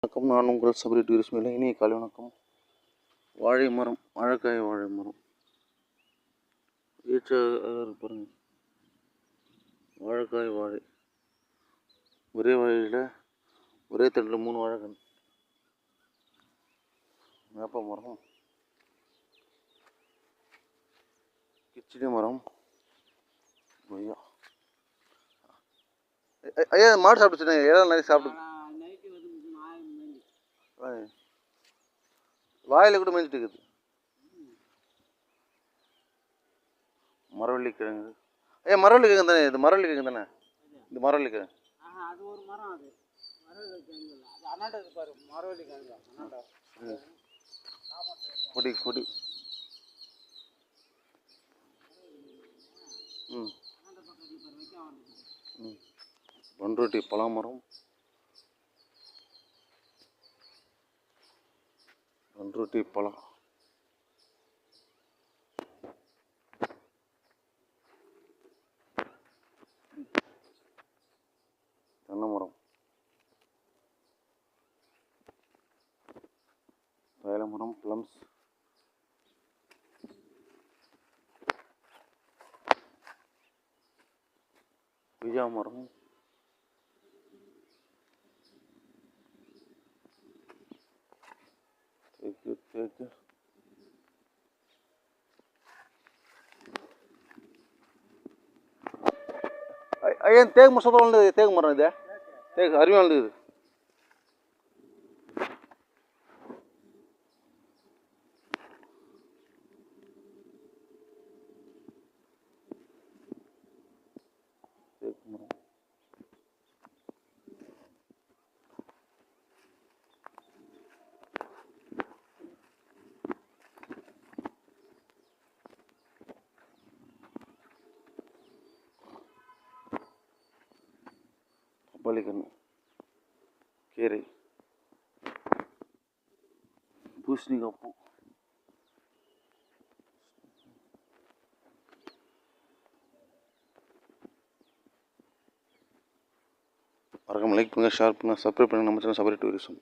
வணக்கம், நான் உங்கள் சபரி டூரிஸ்ட் மேலே இனிய காலை வணக்கம். வாழை மரம், வாழைக்காய் வாழை மரம் பாருங்க. வாழைக்காய் வாழை ஒரே வாழையில் ஒரே தட்டில் 3 வாழைக்கண். வேப்ப மரம், கிச்சிலி மரம், கொய்யா. ஐயா மாடு சாப்பிட்டுச்சுண்ணே, ஏதாவது நிறைய சாப்பிட்டு வாயில் கூட மேய்ஞ்சிட்டு இருக்குது. மரவள்ளி கிழங்கு. ஐயா மரவள்ளி கிழங்கு தானே இது? மரவள்ளி கிழங்கு தானே இது? மரவள்ளி கிழங்கு அது ஒரு மரம். அது மரவள்ளி கிழங்கு இல்லை, அது அன்னாட்டை பாரு. மரவள்ளி கிழங்கு அன்னாட்டை கொடி கொடி. பண்ருட்டி பலாமரம், பண்ருட்டி பழம், தென்னை மரம், தைல மரம், பிளம்ஸ், கொய்யா மரம், தேக்கு. ஐயா தேக்கு மரம் சூப்பராக வளர்ந்தது. தேக்கு மரம் இது, தேக்கு அருமையாக வளர்ந்தது. தேக்கு மரம், பப்பாளிக்கன்று, கீரை, பூசணிக்காய் பூ. மறக்காம லைக் பண்ணுங்கள், ஷேர் பண்ணுங்கள், சப்ஸ்கிரைப் பண்ணுங்கள் நம்ம சேனல் சபரி டூரிசம்.